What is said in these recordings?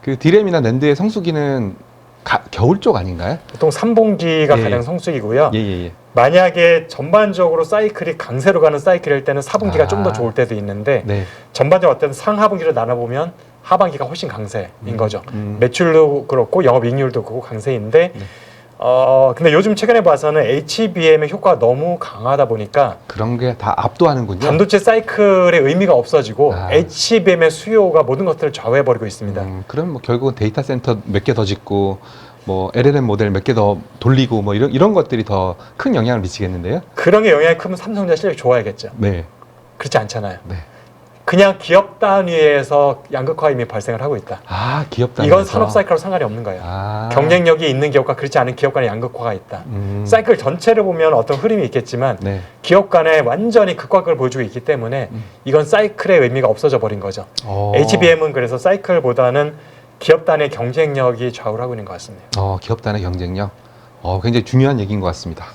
그 디램이나 낸드의 성수기는 겨울 쪽 아닌가요? 보통 3분기가 예, 가장 예. 성수기고요. 예. 만약에 전반적으로 사이클이 강세로 가는 사이클일 때는 4분기가 좀 더 좋을 때도 있는데 네. 전반적으로 어떤 상하분기로 나눠보면 하반기가 훨씬 강세인 거죠. 매출도 그렇고 영업이익률도 그렇고 강세인데 네. 근데 요즘 최근에 봐서는 HBM의 효과가 너무 강하다 보니까 그런 게 다 압도하는군요. 반도체 사이클의 의미가 없어지고 아. HBM의 수요가 모든 것들을 좌우해버리고 있습니다. 그럼 뭐 결국은 데이터 센터 몇 개 더 짓고 뭐 LLM 모델 몇 개 더 돌리고 뭐 이런 것들이 더 큰 영향을 미치겠는데요. 그런 게 영향이 크면 삼성전자 실력이 좋아야겠죠. 네. 그렇지 않잖아요. 네. 그냥 기업 단위에서 양극화 이미 발생을 하고 있다. 아, 기업 단위에서. 이건 산업 사이클하고 상관이 없는 거예요. 아. 경쟁력이 있는 기업과 그렇지 않은 기업 간의 양극화가 있다. 사이클 전체를 보면 어떤 흐름이 있겠지만 네. 기업 간에 완전히 극과극을 보여주고 있기 때문에 이건 사이클의 의미가 없어져 버린 거죠. HBM은 그래서 사이클보다는 기업 단의 경쟁력이 좌우를 하고 있는 것 같습니다. 기업 단의 경쟁력. 굉장히 중요한 얘기인 것 같습니다.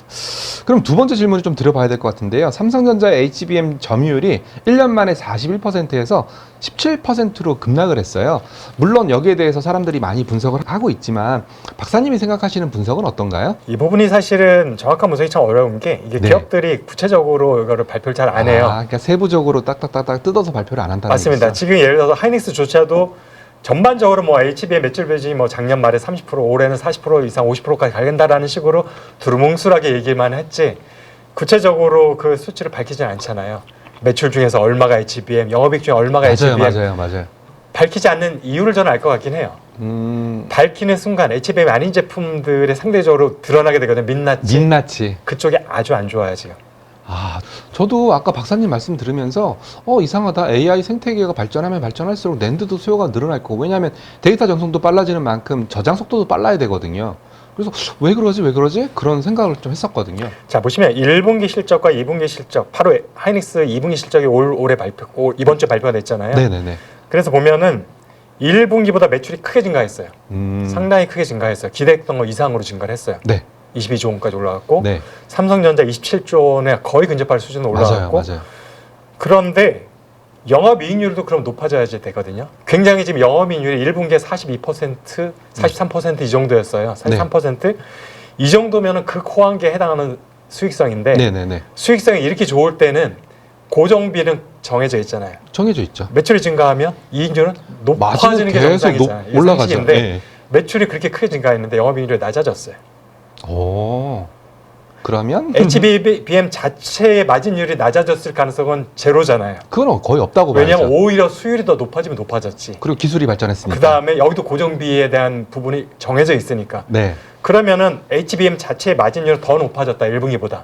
그럼 두 번째 질문을 좀 드려봐야 될 것 같은데요. 삼성전자의 HBM 점유율이 1년 만에 41%에서 17%로 급락을 했어요. 물론 여기에 대해서 사람들이 많이 분석을 하고 있지만 박사님이 생각하시는 분석은 어떤가요? 이 부분이 사실은 정확한 분석이 참 어려운 게 이게 네. 기업들이 구체적으로 이거를 발표를 잘 안 해요. 그러니까 세부적으로 딱딱딱딱 뜯어서 발표를 안 한다는 맞습니다. 얘기죠? 지금 예를 들어서 하이닉스조차도 전반적으로 뭐 HBM 매출 배진이 뭐 작년 말에 30% 올해는 40% 이상 50%까지 갈긴다라는 식으로 두루뭉술하게 얘기만 했지 구체적으로 그 수치를 밝히지는 않잖아요. 매출 중에서 얼마가 HBM, 영업이익 중에 얼마가 HBM 맞아요. 밝히지 않는 이유를 저는 알 것 같긴 해요. 밝히는 순간 HBM이 아닌 제품들의 상대적으로 드러나게 되거든요. 민낯이. 그쪽이 아주 안 좋아요 지금. 저도 아까 박사님 말씀 들으면서 이상하다. AI 생태계가 발전하면 발전할수록 낸드도 수요가 늘어날 거고 왜냐하면 데이터 전송도 빨라지는 만큼 저장 속도도 빨라야 되거든요. 그래서 왜 그러지? 그런 생각을 좀 했었거든요. 자 보시면 1분기 실적과 2분기 실적 바로 하이닉스 2분기 실적이 올해 발표 이번 주에 발표가 됐잖아요. 네네네. 그래서 보면은 1분기보다 매출이 크게 증가했어요. 상당히 크게 증가했어요. 기대했던 거 이상으로 증가를 했어요. 네. 22조 원까지 올라갔고 네. 삼성전자 27조 원에 거의 근접할 수준으로 올라갔고 맞아요. 그런데 영업이익률도 그럼 높아져야지 되거든요. 굉장히 지금 영업이익률이 1분기에 42%, 43%이 정도였어요. 43%? 이 정도면은 그 호황기에 해당하는 수익성인데 네네네. 수익성이 이렇게 좋을 때는 고정비는 정해져 있잖아요. 정해져 있죠. 매출이 증가하면 이익률은 높아지는 게 계속 정상이잖아요. 이게 올라가죠. 상식인데 네. 매출이 그렇게 크게 증가했는데 영업이익률이 낮아졌어요. 그러면 HBM 자체의 마진율이 낮아졌을 가능성은 제로잖아요. 그건 거의 없다고 봐야죠. 왜냐하면 오히려 수율이 더 높아지면 높아졌지. 그리고 기술이 발전했으니까. 그 다음에 여기도 고정비에 대한 부분이 정해져 있으니까. 네. 그러면은 HBM 자체의 마진율이 더 높아졌다 1분기보다.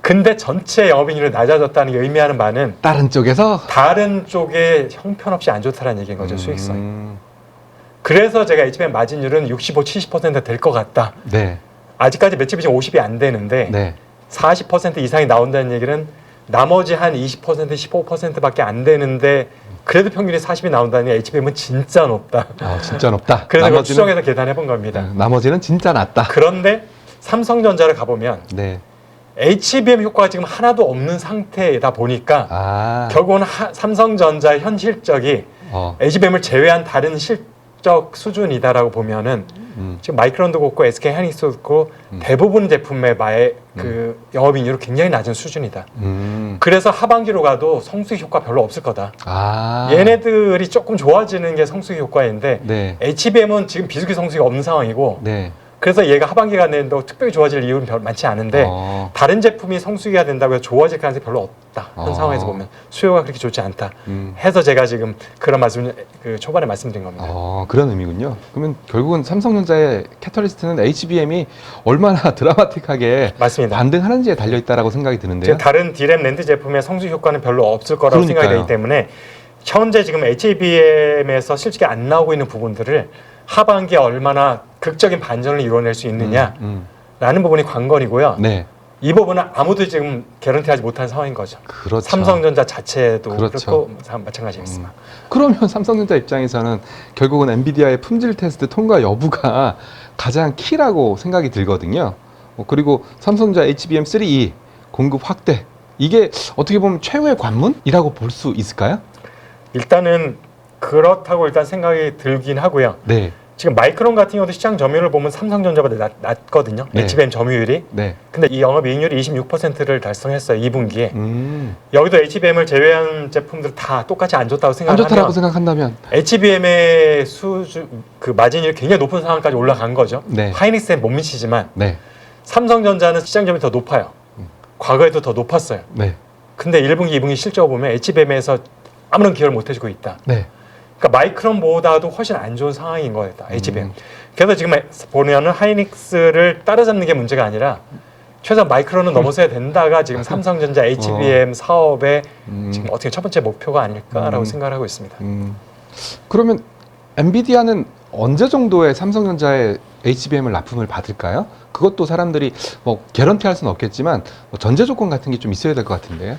근데 전체 영업이익률이 낮아졌다는 게 의미하는 바는 다른 쪽에서 다른 쪽에 형편없이 안 좋다는 얘기인 거죠. 수익성이. 그래서 제가 HBM 마진율은 65, 70% 될 것 같다. 네. 아직까지 매출 비중 50이 안 되는데 네. 40% 이상이 나온다는 얘기는 나머지 한 20%, 15%밖에 안 되는데 그래도 평균이 40이 나온다는 게 HBM은 진짜 높다. 진짜 높다. 그래서 그걸 추정해서 계산해 본 겁니다. 나머지는 진짜 낮다. 그런데 삼성전자를 가보면 네. HBM 효과가 지금 하나도 없는 상태이다 보니까 결국은 삼성전자의 현 실적이 HBM을 제외한 다른 실적 수준이다라고 보면은 지금 마이크론도 그렇고 SK 하이닉스도 그렇고 대부분 제품의 그 영업이익률이 굉장히 낮은 수준이다. 그래서 하반기로 가도 성수기 효과 별로 없을 거다. 얘네들이 조금 좋아지는 게 성수기 효과인데 네. HBM은 지금 비수기 성수기가 없는 상황이고 네. 그래서 얘가 하반기가 된다고 특별히 좋아질 이유는 별로 많지 않은데 다른 제품이 성수기가 된다고 해서 좋아질 가능성이 별로 없다. 현 상황에서 보면 수요가 그렇게 좋지 않다. 해서 제가 지금 그런 말씀을 초반에 말씀드린 겁니다. 그런 의미군요. 그러면 결국은 삼성전자의 캐터리스트는 HBM이 얼마나 드라마틱하게 맞습니다. 반등하는지에 달려있다라고 생각이 드는데요. 다른 D램 랜드 제품의 성수기 효과는 별로 없을 거라고 생각이 되기 때문에 현재 지금 HBM에서 실적이 안 나오고 있는 부분들을 하반기에 얼마나 극적인 반전을 이뤄낼 수 있느냐라는 부분이 관건이고요. 네. 이 부분은 아무도 지금 개런티하지 못한 상황인 거죠. 그렇죠. 삼성전자 자체도 그렇죠. 그렇고 마찬가지입니다. 그러면 삼성전자 입장에서는 결국은 엔비디아의 품질 테스트 통과 여부가 가장 키라고 생각이 들거든요. 그리고 삼성전자 HBM3E 공급 확대 이게 어떻게 보면 최후의 관문이라고 볼 수 있을까요? 일단은 그렇다고 일단 생각이 들긴 하고요. 네. 지금 마이크론 같은 경우도 시장 점유율을 보면 삼성전자보다 낮거든요. 네. HBM 점유율이. 네. 근데 이 영업이익률이 26%를 달성했어요. 2분기에. 여기도 HBM을 제외한 제품들 다 똑같이 안 좋다고 생각하면 안 좋다라고 생각한다면 HBM의 그 마진율이 굉장히 높은 상황까지 올라간 거죠. 네. 하이닉스에 못 미치지만 네. 삼성전자는 시장 점유율이 더 높아요. 과거에도 더 높았어요. 네. 근데 1분기, 2분기 실적을 보면 HBM에서 아무런 기여를 못 해주고 있다. 네. 그러니까 마이크론보다도 훨씬 안 좋은 상황인 거다. HBM. 그래서 지금 보면은 하이닉스를 따라잡는 게 문제가 아니라 최소한 마이크론은 넘어서야 된다가 지금 삼성전자 HBM 사업의 지금 어떻게 첫 번째 목표가 아닐까라고 생각을 하고 있습니다. 그러면 엔비디아는 언제 정도에 삼성전자의 HBM을 납품을 받을까요? 그것도 사람들이 뭐 개런티할 수는 없겠지만 뭐 전제 조건 같은 게 좀 있어야 될 것 같은데요.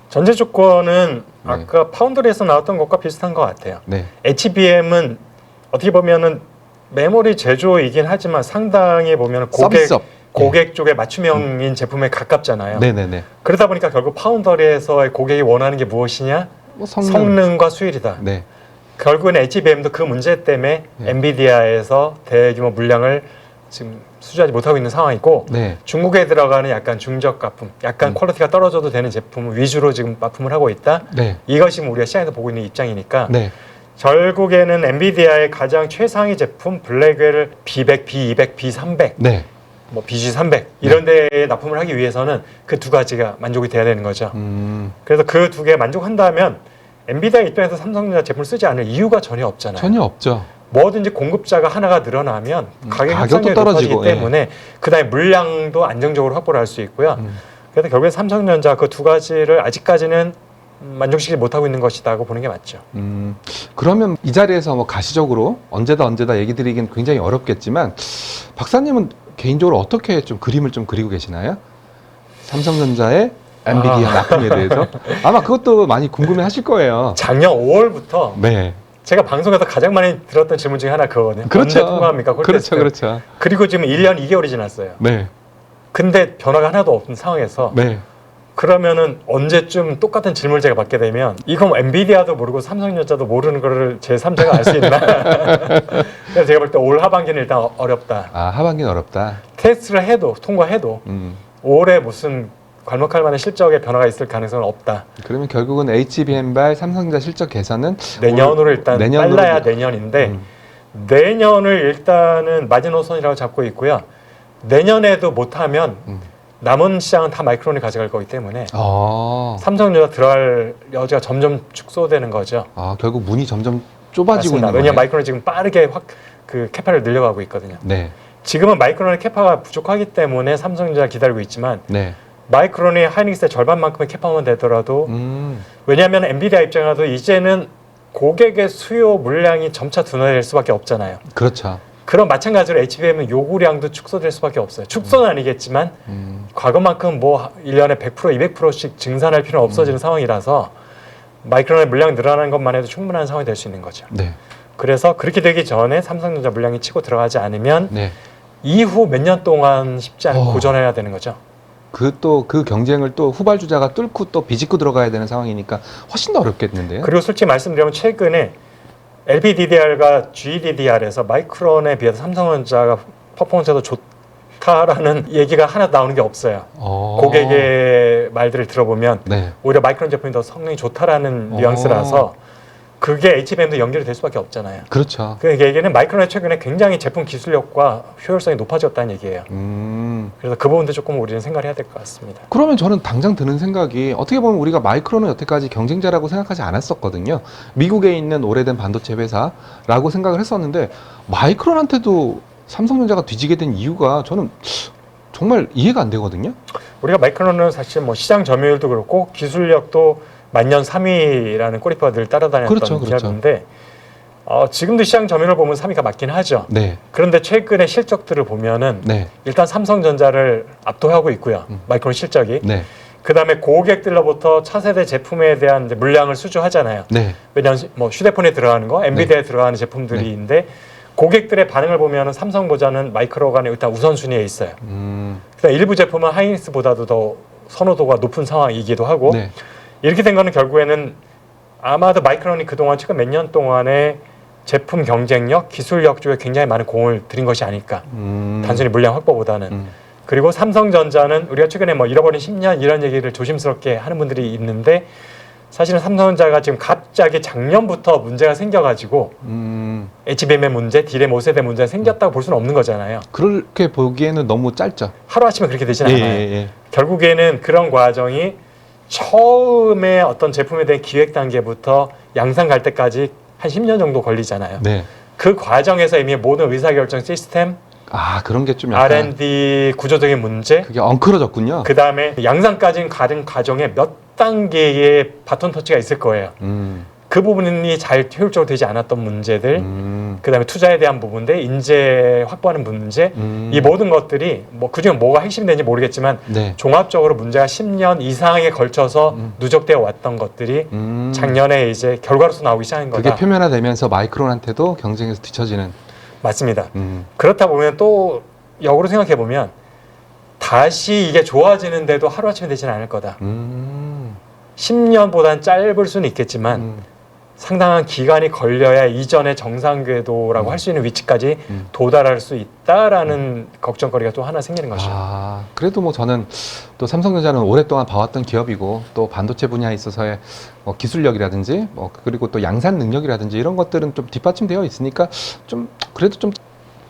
전제 조건은 아까 파운드리에서 나왔던 것과 비슷한 것 같아요. 네. HBM은 어떻게 보면은 메모리 제조이긴 하지만 상당히 보면 고객 쪽에 맞춤형인 제품에 가깝잖아요. 네네네. 그러다 보니까 결국 파운더리에서의 고객이 원하는 게 무엇이냐? 뭐 성능과 수율이다. 네. 결국에는 HBM도 그 문제 때문에 엔비디아에서 대규모 물량을 지금 수주하지 못하고 있는 상황이고 네. 중국에 들어가는 약간 중저가품, 약간 퀄리티가 떨어져도 되는 제품 위주로 지금 납품을 하고 있다. 네. 이것이 우리가 시장에서 보고 있는 입장이니까 네. 결국에는 엔비디아의 가장 최상위 제품 블랙웰 B100, B200, B300, 네. 뭐 BG300 이런 데에 납품을 하기 위해서는 그 두 가지가 만족이 돼야 되는 거죠. 그래서 그 두 개 만족한다면 엔비디아 입장에서 삼성전자 제품을 쓰지 않을 이유가 전혀 없잖아요. 전혀 없죠. 뭐든지 공급자가 하나가 늘어나면 가격 가격도 협상력이 떨어지고 높아지기 때문에 그다음에 물량도 안정적으로 확보를 할 수 있고요. 그래서 결국엔 삼성전자 그 두 가지를 아직까지는 만족시키지 못하고 있는 것이다고 보는 게 맞죠. 그러면 이 자리에서 뭐 가시적으로 언제다 얘기 드리긴 굉장히 어렵겠지만 박사님은 개인적으로 어떻게 좀 그림을 좀 그리고 계시나요? 삼성전자의 엔비디아 납품에 대해서 아마 그것도 많이 궁금해하실 거예요. 작년 5월부터 네. 제가 방송에서 가장 많이 들었던 질문 중에 하나 그거거든요. 그렇죠. 언제 통과합니까? 콜테스트. 그렇죠. 그리고 지금 1년 2개월이 지났어요. 네. 근데 변화가 하나도 없는 상황에서 네. 그러면은 언제쯤 똑같은 질문을 제가 받게 되면 이건 뭐 엔비디아도 모르고 삼성전자도 모르는 거를 제3자가 알 수 있나? 그래서 제가 볼 때 올 하반기는 일단 어렵다. 아, 하반기는 어렵다. 테스트를 해도 통과해도 올해 무슨 괄목할 만한 실적의 변화가 있을 가능성은 없다. 그러면 결국은 HBM발 삼성전자 실적 개선은 내년으로 일단 내년으로 빨라야 내년인데 내년을 일단은 마지노선이라고 잡고 있고요. 내년에도 못하면 남은 시장은 다 마이크론이 가져갈 거기 때문에 삼성전자 들어갈 여지가 점점 축소되는 거죠. 아, 결국 문이 점점 좁아지고 있는 거예요. 왜냐하면 마이크론이 지금 빠르게 그 캐파를 늘려가고 있거든요. 네. 지금은 마이크론의 캐파가 부족하기 때문에 삼성전자 기다리고 있지만 네. 마이크론이 하이닉스의 절반만큼의 캐파만 되더라도 왜냐하면 엔비디아 입장에서도 이제는 고객의 수요 물량이 점차 둔화될 수밖에 없잖아요. 그렇죠. 그럼 마찬가지로 HBM은 요구량도 축소될 수밖에 없어요. 축소는 아니겠지만 과거만큼 뭐 1년에 100%, 200%씩 증산할 필요는 없어지는 상황이라서 마이크론의 물량 늘어나는 것만 해도 충분한 상황이 될 수 있는 거죠. 네. 그래서 그렇게 되기 전에 삼성전자 물량이 치고 들어가지 않으면 네. 이후 몇 년 동안 쉽지 않게 고전해야 되는 거죠. 그 경쟁을 또 후발주자가 뚫고 또 비집고 들어가야 되는 상황이니까 훨씬 더 어렵겠는데요. 그리고 솔직히 말씀드리면 최근에 LPDDR과 GDDR에서 마이크론에 비해서 삼성전자가 퍼포먼스가 더 좋다라는 얘기가 하나도 나오는 게 없어요. 고객의 말들을 들어보면 네. 오히려 마이크론 제품이 더 성능이 좋다라는 뉘앙스라서 그게 HBM도 연결이 될 수밖에 없잖아요. 그렇죠. 그 얘기는 마이크론이 최근에 굉장히 제품 기술력과 효율성이 높아졌다는 얘기예요. 그래서 그 부분도 조금 우리는 생각을 해야 될 것 같습니다. 그러면 저는 당장 드는 생각이 어떻게 보면 우리가 마이크론은 여태까지 경쟁자라고 생각하지 않았었거든요. 미국에 있는 오래된 반도체 회사라고 생각을 했었는데 마이크론한테도 삼성전자가 뒤지게 된 이유가 저는 정말 이해가 안 되거든요. 우리가 마이크론은 사실 뭐 시장 점유율도 그렇고 기술력도 만년 3위라는 꼬리표가 늘 따라다녔던 기업인데 지금도 시장 점유율을 보면 3위가 맞긴 하죠. 네. 그런데 최근의 실적들을 보면은 일단 삼성전자를 압도하고 있고요. 마이크론 실적이. 네. 그다음에 고객들로부터 차세대 제품에 대한 이제 물량을 수주하잖아요. 네. 왜냐하면 뭐 휴대폰에 들어가는 거, 엔비디아에 들어가는 제품들인데 고객들의 반응을 보면 삼성보다는 마이크로가 일단 우선순위에 있어요. 그다음 일부 제품은 하이닉스보다도 더 선호도가 높은 상황이기도 하고 이렇게 된 거는 결국에는 아마도 마이크론이 그동안 최근 몇 년 동안에 제품 경쟁력, 기술력 쪽에 굉장히 많은 공을 들인 것이 아닐까. 단순히 물량 확보보다는. 그리고 삼성전자는 우리가 최근에 뭐 잃어버린 10년 이런 얘기를 조심스럽게 하는 분들이 있는데 사실은 삼성전자가 지금 갑자기 작년부터 문제가 생겨가지고 HBM의 문제, D램 5세대 문제가 생겼다고 볼 수는 없는 거잖아요. 그렇게 보기에는 너무 짧죠. 하루아침에 그렇게 되진 예, 않아요. 예. 결국에는 그런 과정이 처음에 어떤 제품에 대한 기획 단계부터 양산 갈 때까지 한 10년 정도 걸리잖아요. 네. 그 과정에서 이미 모든 의사결정 시스템, 그런 게 좀 약간 R&D 구조적인 문제, 그게 엉클어졌군요. 그 다음에 양산까지 가는 과정에 몇 단계의 바톤 터치가 있을 거예요. 그 부분이 잘 효율적으로 되지 않았던 문제들, 그 다음에 투자에 대한 부분들, 인재 확보하는 문제, 이 모든 것들이 뭐 그중에 뭐가 핵심이 되는지 모르겠지만 네. 종합적으로 문제가 10년 이상에 걸쳐서 누적되어 왔던 것들이 작년에 이제 결과로서 나오기 시작한 거다. 그게 표면화되면서 마이크론한테도 경쟁에서 뒤처지는. 맞습니다. 그렇다 보면 또 역으로 생각해 보면 다시 이게 좋아지는데도 하루아침에 되지는 않을 거다. 10년보단 짧을 수는 있겠지만 상당한 기간이 걸려야 이전의 정상 궤도라고 할 수 있는 위치까지 도달할 수 있다라는 걱정거리가 또 하나 생기는 것이죠. 그래도 뭐 저는 또 삼성전자는 오랫동안 봐왔던 기업이고 또 반도체 분야에 있어서의 기술력이라든지 그리고 또 양산 능력이라든지 이런 것들은 좀 뒷받침되어 있으니까 좀 그래도 좀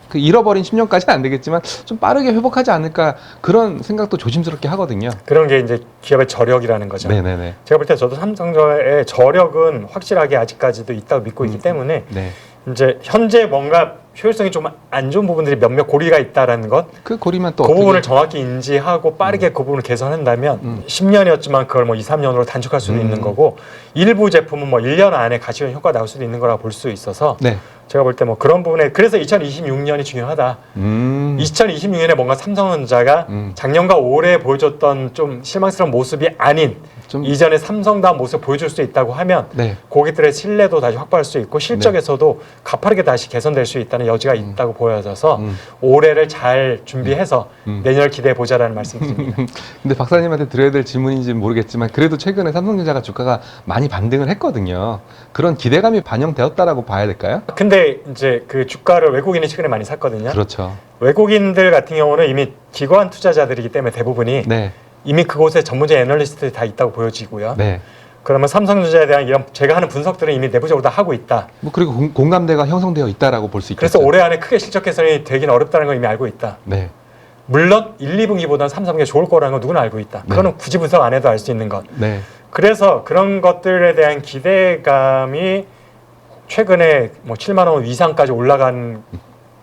그 잃어버린 10년까지는 안 되겠지만 좀 빠르게 회복하지 않을까 그런 생각도 조심스럽게 하거든요. 그런 게 이제 기업의 저력이라는 거죠. 네네네. 제가 볼 때 저도 삼성전자의 저력은 확실하게 아직까지도 있다고 믿고 있기 때문에 네. 이제 현재 뭔가 효율성이 좀 안 좋은 부분들이 몇몇 고리가 있다라는 것, 그 고리만 또 그 부분을 정확히 인지하고 빠르게 그 부분을 개선한다면 10년이었지만 그걸 뭐 2, 3년으로 단축할 수도 있는 거고 일부 제품은 뭐 1년 안에 가시적 효과가 나올 수도 있는 거라고 볼 수 있어서 네. 제가 볼 때 뭐 그런 부분에 그래서 2026년이 중요하다. 2026년에 뭔가 삼성전자가 작년과 올해 보여줬던 좀 실망스러운 모습이 아닌 좀 이전에 삼성다운 모습을 보여줄 수 있다고 하면 네. 고객들의 신뢰도 다시 확보할 수 있고 실적에서도 가파르게 다시 개선될 수 있다는 여지가 있다고 보여져서 올해를 잘 준비해서 내년을 기대해 보자라는 말씀드립니다. 근데 박사님한테 드려야 될 질문인지는 모르겠지만 그래도 최근에 삼성전자가 주가가 많이 반등을 했거든요. 그런 기대감이 반영되었다라고 봐야 될까요? 근데 이제 그 주가를 외국인이 최근에 많이 샀거든요. 그렇죠. 외국인들 같은 경우는 이미 기관 투자자들이기 때문에 대부분이 네. 이미 그곳에 전문적인 애널리스트들이 다 있다고 보여지고요. 네. 그러면 삼성전자에 대한 이런 제가 하는 분석들은 이미 내부적으로 다 하고 있다. 뭐 그리고 공감대가 형성되어 있다라고 볼 수 있겠죠. 그래서 올해 안에 크게 실적 개선이 되기는 어렵다는 걸 이미 알고 있다. 네. 물론 1, 2분기보다는 3, 4분기가 좋을 거라는 건 누구나 알고 있다. 그거는 굳이 분석 안 해도 알 수 있는 것. 네. 그래서 그런 것들에 대한 기대감이 최근에 뭐 7만 원 이상까지 올라간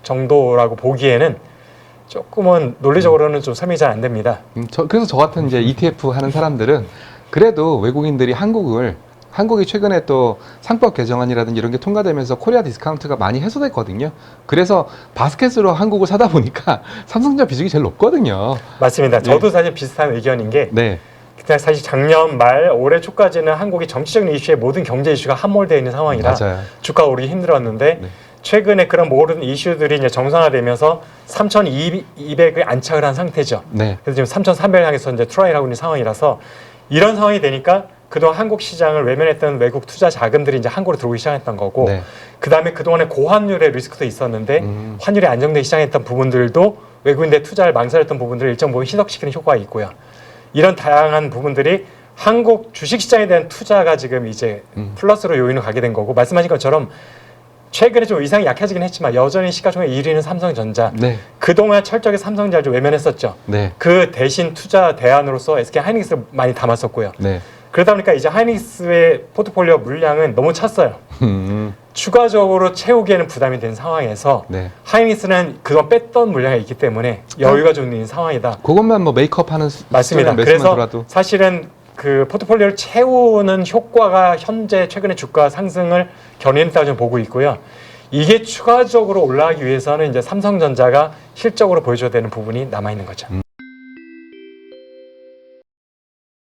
정도라고 보기에는 조금은 논리적으로는 좀 설명이 잘 안 됩니다. 그래서 저 같은 이제 ETF 하는 사람들은 그래도 외국인들이 한국이 최근에 또 상법 개정안이라든지 이런 게 통과되면서 코리아 디스카운트가 많이 해소됐거든요. 그래서 바스켓으로 한국을 사다 보니까 삼성전자 비중이 제일 높거든요. 맞습니다. 네. 저도 사실 비슷한 의견인 게 네. 사실 작년 말 올해 초까지는 한국이 정치적인 이슈에 모든 경제 이슈가 함몰되어 있는 상황이라 맞아요. 주가 오르기 힘들었는데 네. 최근에 그런 모든 이슈들이 이제 정상화되면서 3,200을 안착을 한 상태죠. 네. 그래서 지금 3,300을 향해서 이제 트라이를 하고 있는 상황이라서 이런 상황이 되니까 그동안 한국 시장을 외면했던 외국 투자 자금들이 이제 한국으로 들어오기 시작했던 거고 네. 그다음에 그동안에 고환율의 리스크도 있었는데 환율이 안정되기 시작했던 부분들도 외국인들 투자를 망설였던 부분들을 일정 부분 희석시키는 효과가 있고요. 이런 다양한 부분들이 한국 주식시장에 대한 투자가 지금 이제 플러스로 요인을 가게 된 거고 말씀하신 것처럼 최근에 좀 위상이 약해지긴 했지만 여전히 시가총액 1위는 삼성전자. 네. 그동안 철저하게 삼성전자를 좀 외면했었죠. 네. 그 대신 투자 대안으로서 SK 하이닉스를 많이 담았었고요. 네. 그러다 보니까 이제 하이닉스의 포트폴리오 물량은 너무 찼어요. 추가적으로 채우기에는 부담이 된 상황에서 네. 하이닉스는 그동안 뺐던 물량이 있기 때문에 여유가 좀 있는 상황이다. 그것만 뭐 메이크업하는 맞습니다. 그래서 사실은 그 포트폴리오를 채우는 효과가 현재 최근의 주가 상승을 견인했다고 좀 보고 있고요. 이게 추가적으로 올라가기 위해서는 이제 삼성전자가 실적으로 보여줘야 되는 부분이 남아 있는 거죠.